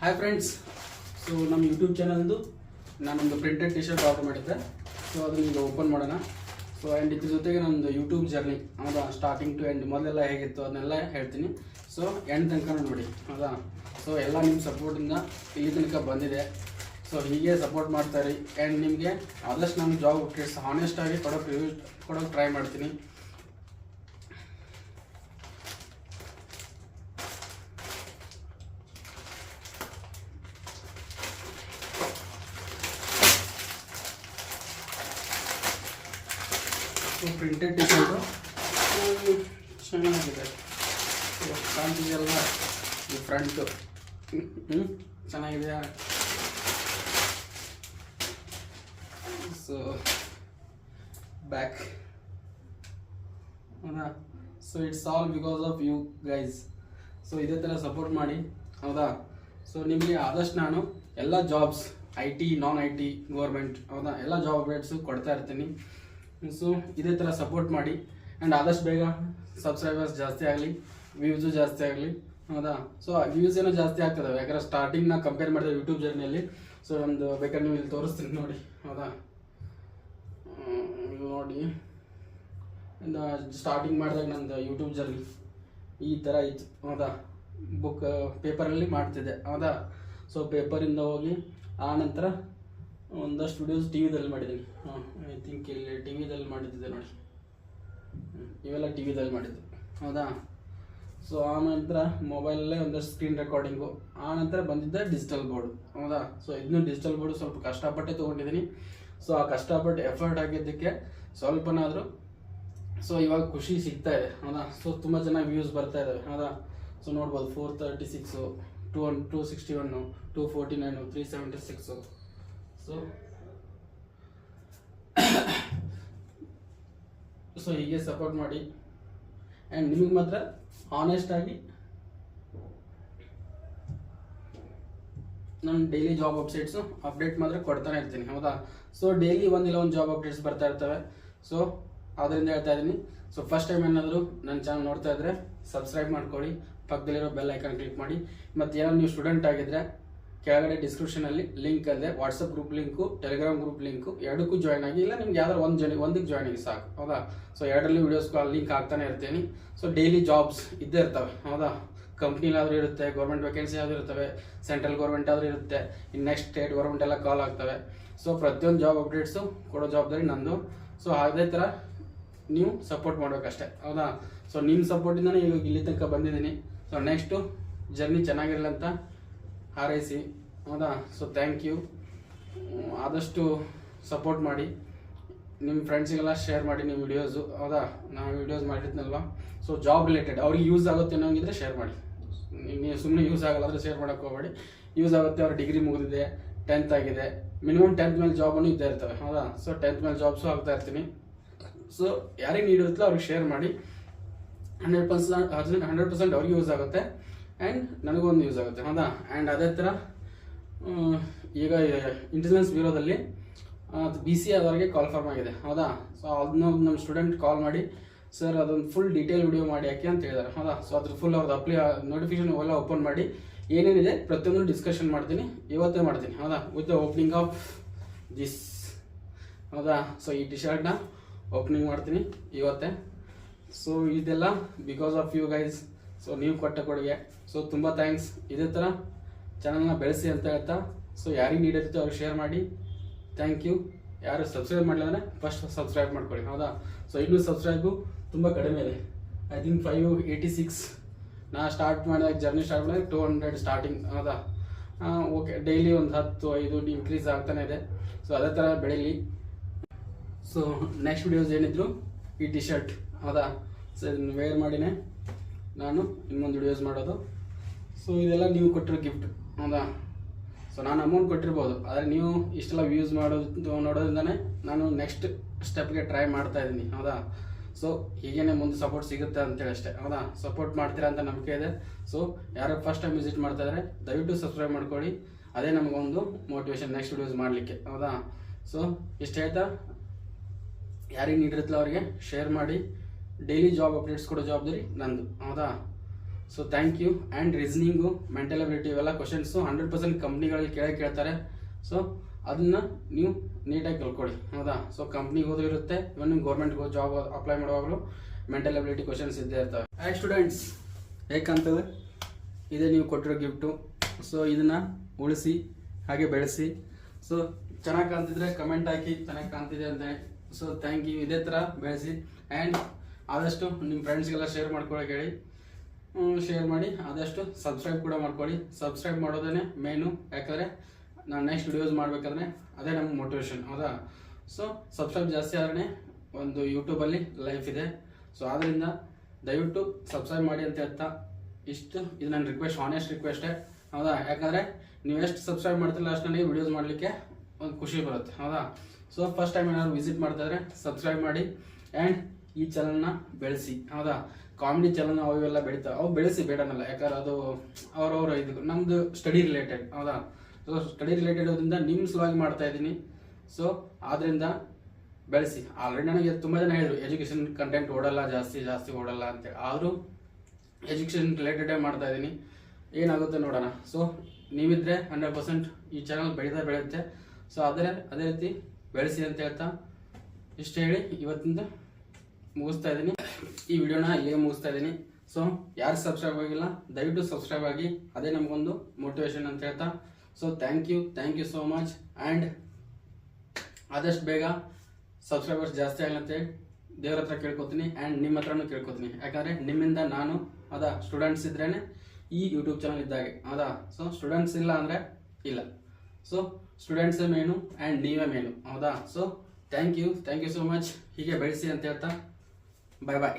Hi friends. So ನಮ್ಮ YouTube ಚಾನಲ್ದು ನಾನೊಂದು printed T shirt order ಮಾಡಿದ್ದೆ. ಸೊ ಅದನ್ನ ಈಗ ಓಪನ್ ಮಾಡೋಣ. ಸೊ ಆ್ಯಂಡ್ ಇದ್ರ ಜೊತೆಗೆ ನಮ್ಮದು ಯೂಟ್ಯೂಬ್ ಜರ್ನಿ ಹೌದಾ, ಸ್ಟಾರ್ಟಿಂಗ್ ಟು ಎಂಡ್ ಮೊದಲೆಲ್ಲ ಹೇಗಿತ್ತು ಅದನ್ನೆಲ್ಲ ಹೇಳ್ತೀನಿ. ಸೊ ಎಂಡ್ ತನಕ ನೋಡಿ ಹೌದಾ. ಸೊ ಎಲ್ಲ ನಿಮ್ಮ ಸಪೋರ್ಟಿಂದ ಇಲ್ಲಿ ತನಕ ಬಂದಿದೆ. ಸೊ ಹೀಗೆ ಸಪೋರ್ಟ್ ಮಾಡ್ತಾರೆ. ಆ್ಯಂಡ್ ನಿಮಗೆ ಆದಷ್ಟು ನಾನು ಜಾಬ್ ಅಪ್ಡೇಟ್ಸ್ ಹಾನೆಸ್ಟಾಗಿ ಕೊಡೋಕ್ಕೆ ಟ್ರೈ ಮಾಡ್ತೀನಿ. ಪ್ರಿಂಟೆಡ್ ಟಿ ಶರ್ಟು ಚೆನ್ನಾಗಿದೆ. ಕಾಣ್ತಿದೆಯಲ್ಲ ಈ ಫ್ರಂಟು ಚೆನ್ನಾಗಿದೆ. ಸೊ ಬ್ಯಾಕ್ ಹೌದಾ. So it's all because of you guys. So ಇದೇ ಥರ ಸಪೋರ್ಟ್ ಮಾಡಿ ಹೌದಾ. ಸೊ ನಿಮಗೆ ಆದಷ್ಟು ನಾನು ಎಲ್ಲ jobs IT non IT government ಹೌದಾ ಎಲ್ಲ ಜಾಬ್ ಅಪ್ಡೇಟ್ಸು ಕೊಡ್ತಾ ಇರ್ತೀನಿ. ಸೊ ಇದೇ ಥರ ಸಪೋರ್ಟ್ ಮಾಡಿ. ಆ್ಯಂಡ್ ಆದಷ್ಟು ಬೇಗ ಸಬ್ಸ್ಕ್ರೈಬರ್ಸ್ ಜಾಸ್ತಿ ಆಗಲಿ, ವ್ಯೂಸು ಜಾಸ್ತಿ ಆಗಲಿ ಹೌದಾ. ಸೊ ವ್ಯೂಸ್ ಏನೋ ಜಾಸ್ತಿ ಆಗ್ತದೆ, ಯಾಕಂದರೆ ಸ್ಟಾರ್ಟಿಂಗ್ ನಾ ಕಂಪೇರ್ ಮಾಡಿದೆ ಯೂಟ್ಯೂಬ್ ಜರ್ನಿಯಲ್ಲಿ. ಸೊ ಒಂದು ಬೇಕಾದ್ರೆ ನೀವು ಇಲ್ಲಿ ತೋರಿಸ್ತೀನಿ ನೋಡಿ ಹೌದಾ. ನೋಡಿ ಸ್ಟಾರ್ಟಿಂಗ್ ಮಾಡಿದಾಗ ನಂದು ಯೂಟ್ಯೂಬ್ ಜರ್ನಿ ಈ ಥರ ಇತ್ತು ಹೌದಾ. ಬುಕ್ ಪೇಪರಲ್ಲಿ ಮಾಡ್ತಿದ್ದೆ ಹೌದಾ. ಸೊ ಪೇಪರಿಂದ ಹೋಗಿ ಆ ನಂತರ ಒಂದಷ್ಟು ವಿಡಿಯೋಸ್ ಟಿ ವಿದಲ್ಲಿ ಮಾಡಿದ್ದೀನಿ. ಐ ಥಿಂಕ್ ಇಲ್ಲಿ ಟಿ ವಿದಲ್ಲಿ ಮಾಡಿದ್ದೆ ನೋಡಿ, ಇವೆಲ್ಲ ಟಿ ವಿದಲ್ಲಿ ಮಾಡಿದ್ದು ಹೌದಾ. ಸೊ ಆ ನಂತರ ಮೊಬೈಲಲ್ಲೇ ಒಂದಷ್ಟು ಸ್ಕ್ರೀನ್ ರೆಕಾರ್ಡಿಂಗು, ಆ ನಂತರ ಬಂದಿದ್ದೆ ಡಿಜಿಟಲ್ ಬೋರ್ಡು ಹೌದಾ. ಸೊ ಇದನ್ನು ಡಿಜಿಟಲ್ ಬೋರ್ಡು ಸ್ವಲ್ಪ ಕಷ್ಟಪಟ್ಟೆ ತೊಗೊಂಡಿದ್ದೀನಿ. ಸೊ ಆ ಕಷ್ಟಪಟ್ಟು ಎಫರ್ಟ್ ಆಗಿದ್ದಕ್ಕೆ ಸ್ವಲ್ಪನಾದರೂ ಸೊ ಇವಾಗ ಖುಷಿ ಸಿಗ್ತಾ ಇದೆ ಹೌದಾ. ಸೊ ತುಂಬ ಚೆನ್ನಾಗಿ ವ್ಯೂಸ್ ಬರ್ತಾ ಇದ್ದಾವೆ ಹೌದಾ. ಸೊ ನೋಡ್ಬೋದು 436, 261, 249, 376. ಸೊ ಹೀಗೆ ಸಪೋರ್ಟ್ ಮಾಡಿ. ಆ್ಯಂಡ್ ನಿಮಗೆ ಮಾತ್ರ ಆನೆಸ್ಟಾಗಿ ನಾನು ಡೈಲಿ ಜಾಬ್ ಅಪ್ಡೇಟ್ ಮಾತ್ರ ಕೊಡ್ತಾನೆ ಇರ್ತೀನಿ ಹೌದಾ. ಸೊ ಡೈಲಿ ಒಂದಿಲ್ಲ ಒಂದು ಜಾಬ್ ಅಪ್ಡೇಟ್ಸ್ ಬರ್ತಾ ಇರ್ತವೆ. ಸೊ ಅದರಿಂದ ಹೇಳ್ತಾ ಇದ್ದೀನಿ. ಸೊ ಫಸ್ಟ್ ಟೈಮ್ ಏನಾದರೂ ನನ್ನ ಚಾನಲ್ ನೋಡ್ತಾ ಇದ್ದರೆ ಸಬ್ಸ್ಕ್ರೈಬ್ ಮಾಡ್ಕೊಳ್ಳಿ, ಪಕ್ಕದಲ್ಲಿರೋ ಬೆಲ್ ಐಕಾನ್ ಕ್ಲಿಕ್ ಮಾಡಿ. ಮತ್ತು ಏನಾದ್ರು ನೀವು ಸ್ಟೂಡೆಂಟ್ ಆಗಿದ್ದರೆ ಕೆಳಗಡೆ ಡಿಸ್ಕ್ರಿಪ್ಷನಲ್ಲಿ ಲಿಂಕ್ ಇದೆ, WhatsApp group link, Telegram group link, ಎರಡಕ್ಕೂ ಜಾಯ್ನ್ ಆಗಿ. ಇಲ್ಲ ನಿಮ್ಗೆ ಯಾವ್ದಾರು ಒಂದಕ್ಕೆ ಜಾಯ್ನ್ ಆಗಿ ಸಾಕು ಹೌದಾ. ಸೊ ಎರಡರಲ್ಲಿ ವೀಡಿಯೋಸ್ ಲಿಂಕ್ ಹಾಕ್ತಾನೆ ಇರ್ತೀನಿ. ಸೊ ಡೈಲಿ ಜಾಬ್ಸ್ ಇದ್ದೇ ಇರ್ತವೆ ಹೌದಾ. ಕಂಪ್ನಿಲಾದರೂ ಇರುತ್ತೆ, ಗೌರ್ಮೆಂಟ್ ವೇಕೆನ್ಸಿ ಯಾವ್ದು ಇರ್ತವೆ, ಸೆಂಟ್ರಲ್ ಗೌರ್ಮೆಂಟ್ ಆದರೂ ಇರುತ್ತೆ, ಇನ್ನು ನೆಕ್ಸ್ಟ್ ಸ್ಟೇಟ್ ಗೌರ್ಮೆಂಟ್ ಎಲ್ಲ ಕಾಲ್ ಆಗ್ತವೆ. ಸೊ ಪ್ರತಿಯೊಂದು ಜಾಬ್ ಅಪ್ಡೇಟ್ಸು ಕೊಡೋ ಜವಾಬ್ದಾರಿ ನಂದು. ಸೊ ಅದೇ ಥರ ನೀವು ಸಪೋರ್ಟ್ ಮಾಡಬೇಕಷ್ಟೆ ಹೌದಾ. ಸೊ ನಿಮ್ಮ ಸಪೋರ್ಟಿಂದನೇ ಇವಾಗ ಇಲ್ಲಿ ತನಕ ಬಂದಿದ್ದೀನಿ. ಸೊ ನೆಕ್ಸ್ಟು ಜರ್ನಿ ಚೆನ್ನಾಗಿರಲಿ ಅಂತ ಹಾರೈಸಿ ಹೌದಾ. So thank you. ಆದಷ್ಟು ಸಪೋರ್ಟ್ ಮಾಡಿ, ನಿಮ್ಮ ಫ್ರೆಂಡ್ಸಿಗೆಲ್ಲ ಶೇರ್ ಮಾಡಿ ನಿಮ್ಮ ವಿಡಿಯೋಸು ಹೌದಾ. ನಾನು ವಿಡಿಯೋಸ್ ಮಾಡಿದ್ನಲ್ವ, ಸೊ ಜಾಬ್ ರಿಲೇಟೆಡ್ ಅವ್ರಿಗೆ ಯೂಸ್ ಆಗುತ್ತೆ ಅನ್ನೋಂಗಿದ್ರೆ ಶೇರ್ ಮಾಡಿ. ನೀವು ಸುಮ್ಮನೆ ಯೂಸ್ ಆಗಲ್ಲ ಅಂದರೆ ಶೇರ್ ಮಾಡೋಕ್ಕೆ ಹೋಗಬೇಡಿ. ಯೂಸ್ ಆಗುತ್ತೆ, ಅವ್ರ ಡಿಗ್ರಿ ಮುಗಿದಿದೆ, 10th ಆಗಿದೆ, ಮಿನಿಮಮ್ 10th ಮೇಲೆ ಜಾಬನ್ನು ಇದ್ದೇ ಇರ್ತವೆ ಹೌದಾ. ಸೊ 10th ಮೇಲೆ ಜಾಬ್ಸು ಆಗ್ತಾ ಇರ್ತೀನಿ. ಸೊ ಯಾರಿಗೆ ನೀಡ್ ಇರುತ್ತೋ ಅವ್ರಿಗೆ ಶೇರ್ ಮಾಡಿ. 100% ಅವ್ರಿಗೆ ಯೂಸ್ ಆಗುತ್ತೆ ಆ್ಯಂಡ್ ನನಗೊಂದು ಯೂಸ್ ಆಗುತ್ತೆ ಹೌದಾ. ಆ್ಯಂಡ್ ಅದೇ ಥರ ಈಗ ಇಂಟೆಲಿಜೆನ್ಸ್ ಬ್ಯೂರೋದಲ್ಲಿ BC ಆದವ್ರಿಗೆ ಕಾಲ್ ಫಾರ್ಮ್ ಆಗಿದೆ ಹೌದಾ. ಸೊ ಅದನ್ನ ನಮ್ಮ ಸ್ಟೂಡೆಂಟ್ ಕಾಲ್ ಮಾಡಿ, ಸರ್ ಅದೊಂದು ಫುಲ್ ಡೀಟೇಲ್ ವಿಡಿಯೋ ಮಾಡಿ ಯಾಕೆ ಅಂತ ಹೇಳಿದ್ದಾರೆ ಹೌದಾ. ಸೊ ಅದ್ರ ಫುಲ್ ಅವ್ರದ್ದು ನೋಟಿಫಿಕೇಶನ್ ಎಲ್ಲ ಓಪನ್ ಮಾಡಿ ಏನೇನಿದೆ ಪ್ರತಿಯೊಂದು ಡಿಸ್ಕಷನ್ ಮಾಡ್ತೀನಿ, ಇವತ್ತೇ ಮಾಡ್ತೀನಿ ಹೌದಾ, with the opening of this ಹೌದಾ. ಸೊ ಈ ಟಿ ಶರ್ಟ್ನ ಓಪನಿಂಗ್ ಮಾಡ್ತೀನಿ ಇವತ್ತೇ. ಸೊ ಇದೆಲ್ಲ because of you guys. So ನೀವು ಕೊಟ್ಟ ಕೊಡುಗೆ. ಸೊ ತುಂಬ ಥ್ಯಾಂಕ್ಸ್. ಇದೇ ಥರ ಚಾನಲ್ನ ಬೆಳೆಸಿ ಅಂತ ಹೇಳ್ತಾ, ಸೊ ಯಾರಿಗೆ ನೀಡ್ ಇರುತ್ತೆ ಅವ್ರಿಗೆ ಶೇರ್ ಮಾಡಿ. Thank you. ಯಾರು ಸಬ್ಸ್ಕ್ರೈಬ್ ಮಾಡಲಿಲ್ಲ ಅಂದರೆ ಫಸ್ಟ್ ಸಬ್ಸ್ಕ್ರೈಬ್ ಮಾಡ್ಕೊಳ್ಳಿ ಹೌದಾ. ಸೊ ಇನ್ನೂ ಸಬ್ಸ್ಕ್ರೈಬು ತುಂಬ ಕಡಿಮೆ ಇದೆ. I think 586. ನಾ ಸ್ಟಾರ್ಟ್ ಮಾಡಿದಾಗ ಜರ್ನಿ ಸ್ಟಾರ್ಟ್ ಮಾಡಿದಾಗ 200 ಸ್ಟಾರ್ಟಿಂಗ್ ಹೌದಾ. ಓಕೆ, ಡೈಲಿ ಒಂದು 10, 5 ಇನ್ಕ್ರೀಸ್ ಆಗ್ತಾನೆ ಇದೆ. ಸೊ ಅದೇ ಥರ ಬೆಳೀಲಿ. ಸೊ ನೆಕ್ಸ್ಟ್ ವಿಡಿಯೋಸ್ ಏನಿದ್ರು ಈ ಟಿ ಶರ್ಟ್ ಹೌದಾ. ಸೊ ಇದನ್ನು ವೇರ್ ಮಾಡಿನೇ ನಾನು ಇನ್ನೊಂದು ವಿಡಿಯೋಸ್ ಮಾಡೋದು. ಸೊ ಇದೆಲ್ಲ ನೀವು ಕೊಟ್ಟಿರೋ ಗಿಫ್ಟ್ ಹೌದಾ. ಸೊ ನಾನು ಅಮೌಂಟ್ ಕೊಟ್ಟಿರ್ಬೋದು, ಆದರೆ ನೀವು ಇಷ್ಟೆಲ್ಲ ವ್ಯೂಸ್ ನೋಡೋದ್ರಿಂದನೇ ನಾನು ನೆಕ್ಸ್ಟ್ ಸ್ಟೆಪ್ಗೆ ಟ್ರೈ ಮಾಡ್ತಾ ಇದ್ದೀನಿ ಹೌದಾ. ಸೊ ಹೀಗೇನೆ ಮುಂದೆ ಸಪೋರ್ಟ್ ಸಿಗುತ್ತೆ ಅಂತೇಳಿ ಅಷ್ಟೇ ಹೌದಾ. ಸಪೋರ್ಟ್ ಮಾಡ್ತೀರಾ ಅಂತ ನಂಬಿಕೆ ಇದೆ. ಸೊ ಯಾರು ಫಸ್ಟ್ ಟೈಮ್ ವಿಸಿಟ್ ಮಾಡ್ತಾ ಇದ್ದಾರೆ ದಯವಿಟ್ಟು ಸಬ್ಸ್ಕ್ರೈಬ್ ಮಾಡ್ಕೊಳ್ಳಿ. ಅದೇ ನಮಗೊಂದು ಮೋಟಿವೇಶನ್ ನೆಕ್ಸ್ಟ್ ವಿಡಿಯೋಸ್ ಮಾಡಲಿಕ್ಕೆ ಹೌದಾ. ಸೊ ಇಷ್ಟು ಹೇಳ್ತಾ ಯಾರಿಗೆ ನೀಡಿರುತ್ತಲ್ಲ ಅವರಿಗೆ ಶೇರ್ ಮಾಡಿ. ಡೈಲಿ ಜಾಬ್ ಅಪ್ಡೇಟ್ಸ್ ಕೊಡೋ ಜವಾಬ್ದಾರಿ ನಂದು ಹೌದಾ. So thank you. And reasoning, mental ability ಇವೆಲ್ಲ ಕ್ವಶನ್ಸು 100% ಕಂಪ್ನಿಗಳಲ್ಲಿ ಕೇಳ್ತಾರೆ. ಸೊ ಅದನ್ನ ನೀವು ನೀಟಾಗಿ ಕಲ್ತ್ಕೊಳ್ಳಿ, ಹೌದಾ. ಸೊ ಕಂಪ್ನಿಗೆ ಹೋದ್ರೂ ಇರುತ್ತೆ, ಇವನ್ ನೀವು ಗೌರ್ಮೆಂಟ್ಗೆ ಜಾಬ್ ಅಪ್ಲೈ ಮಾಡುವಾಗಲೂ ಮೆಂಟಲ್ ಅಬಿಲಿಟಿ ಕ್ವಶನ್ಸ್ ಇದ್ದೇ ಇರ್ತವೆ. ಆ್ಯಂಡ್ ಸ್ಟೂಡೆಂಟ್ಸ್, ಹೇಗೆ ಕಾಣ್ತದೆ ಇದೇ ನೀವು ಕೊಟ್ಟಿರೋ ಗಿಫ್ಟು. ಸೊ ಇದನ್ನು ಉಳಿಸಿ ಹಾಗೆ ಬೆಳೆಸಿ. ಸೊ ಚೆನ್ನಾಗಿ ಕಾಣ್ತಿದ್ರೆ ಕಮೆಂಟ್ ಹಾಕಿ ಚೆನ್ನಾಗಿ ಕಾಣ್ತಿದೆ ಅಂತ. So thank you. ಇದೇ ಥರ ಬೆಳೆಸಿ. ಆ್ಯಂಡ್ ಆದಷ್ಟು ನಿಮ್ಮ ಫ್ರೆಂಡ್ಸ್ಗೆಲ್ಲ ಶೇರ್ ಮಾಡ್ಕೊಳಕ್ಕೆ ಹೇಳಿ. ಶೇರ್ ಮಾಡಿ. ಆದಷ್ಟು ಸಬ್ಸ್ಕ್ರೈಬ್ ಕೂಡ ಮಾಡ್ಕೊಳ್ಳಿ. ಸಬ್ಸ್ಕ್ರೈಬ್ ಮಾಡೋದೇ ಮೇನು, ಯಾಕಂದರೆ ನಾನು ನೆಕ್ಸ್ಟ್ ವಿಡಿಯೋಸ್ ಮಾಡಬೇಕಂದ್ರೆ ಅದೇ ನಮ್ಗೆ ಮೋಟಿವೇಶನ್, ಹೌದಾ. ಸೊ ಸಬ್ಸ್ಕ್ರೈಬ್ ಜಾಸ್ತಿ ಆದ್ರೆ ಒಂದು ಯೂಟ್ಯೂಬಲ್ಲಿ ಲೈಫ್ ಇದೆ. ಸೊ ಆದ್ದರಿಂದ ದಯವಿಟ್ಟು ಸಬ್ಸ್ಕ್ರೈಬ್ ಮಾಡಿ ಅಂತ ಹೇಳ್ತಾ ಇಷ್ಟು ಇದು ನನ್ನ ರಿಕ್ವೆಸ್ಟ್, ಆನೆಸ್ಟ್ ರಿಕ್ವೆಸ್ಟೇ, ಹೌದಾ. ಯಾಕಂದರೆ ನೀವು ಎಷ್ಟು ಸಬ್ಸ್ಕ್ರೈಬ್ ಮಾಡ್ತಿಲ್ಲ ಅಷ್ಟು ನನಗೆ ವಿಡಿಯೋಸ್ ಮಾಡಲಿಕ್ಕೆ ಒಂದು ಖುಷಿ ಬರುತ್ತೆ, ಹೌದಾ. ಸೊ ಫಸ್ಟ್ ಟೈಮ್ ಏನಾದ್ರು ವಿಸಿಟ್ ಮಾಡ್ತಾ ಇದ್ರೆ ಸಬ್ಸ್ಕ್ರೈಬ್ ಮಾಡಿ. ಆ್ಯಂಡ್ ಈ ಚಾನಲ್ನ ಬೆಳೆಸಿ, ಹೌದಾ. ಕಾಮಿಡಿ ಚಾನಲ್ ಅವೆಲ್ಲ ಬೆಳೀತಾವೆ, ಅವು ಬೆಳೆಸಿ ಬೇಡನಲ್ಲ, ಯಾಕಂದ್ರೆ ಅದು ಅವ್ರವ್ರ ಇದು ನಮ್ಮದು ಸ್ಟಡಿ ರಿಲೇಟೆಡ್, ಹೌದಾ. ಸೊ ಸ್ಟಡಿ ರಿಲೇಟೆಡ್ ಅದರಿಂದ ನಿಮ್ಮ ಸಲುವಾಗಿ ಮಾಡ್ತಾ ಇದ್ದೀನಿ. ಸೊ ಆದ್ದರಿಂದ ಬೆಳೆಸಿ. ಆಲ್ರೆಡಿ ನನಗೆ ತುಂಬ ಜನ ಹೇಳಿದ್ರು ಎಜುಕೇಷನ್ ಕಂಟೆಂಟ್ ಓಡಲ್ಲ, ಜಾಸ್ತಿ ಓಡಲ್ಲ ಅಂತೇಳಿ. ಆದರೂ ಎಜುಕೇಷನ್ ರಿಲೇಟೆಡೇ ಮಾಡ್ತಾ ಇದ್ದೀನಿ, ಏನಾಗುತ್ತೆ ನೋಡೋಣ. ಸೊ ನೀವಿದ್ರೆ 100% ಈ ಚಾನಲ್ ಬೆಳೆಯುತ್ತೆ. ಸೊ ಅದೇ ರೀತಿ ಬೆಳೆಸಿ ಅಂತ ಹೇಳ್ತಾ ಇಷ್ಟು ಹೇಳಿ ಇವತ್ತಿಂದ ಮುಗಿಸ್ತಾ ಇದ್ದೀನಿ. ಈ ವಿಡಿಯೋನ ಇಲ್ಲಿಗೆ ಮುಗಿಸ್ತಾ ಇದ್ದೀನಿ. ಸೊ ಯಾರು ಸಬ್ಸ್ಕ್ರೈಬ್ ಆಗಿಲ್ಲ ದಯವಿಟ್ಟು ಸಬ್ಸ್ಕ್ರೈಬ್ ಆಗಿ, ಅದೇ ನಮಗೊಂದು ಮೋಟಿವೇಶನ್ ಅಂತ ಹೇಳ್ತಾ. So thank you so much. And ಆದಷ್ಟು ಬೇಗ ಸಬ್ಸ್ಕ್ರೈಬರ್ಸ್ ಜಾಸ್ತಿ ಆಗಲಂತೆ ದೇವ್ರ ಹತ್ರ ಕೇಳ್ಕೊತೀನಿ. ಆ್ಯಂಡ್ ನಿಮ್ಮ ಹತ್ರನೂ ಕೇಳ್ಕೊತೀನಿ, ಯಾಕಂದರೆ ನಿಮ್ಮಿಂದ ನಾನು, ಹೌದಾ, ಸ್ಟೂಡೆಂಟ್ಸ್ ಇದ್ರೇ ಈ ಯೂಟ್ಯೂಬ್ ಚಾನಲ್ ಇದ್ದಾಗೆ, ಹೌದಾ. ಸೊ ಸ್ಟೂಡೆಂಟ್ಸ್ ಇಲ್ಲ ಅಂದರೆ ಇಲ್ಲ. ಸೊ ಸ್ಟೂಡೆಂಟ್ಸೇ ಮೇನು ಆ್ಯಂಡ್ ನೀವೇ ಮೇನು, ಹೌದಾ. So thank you so much. ಹೀಗೆ ಬೆಳೆಸಿ ಅಂತ ಹೇಳ್ತಾ ಬಾಯ್.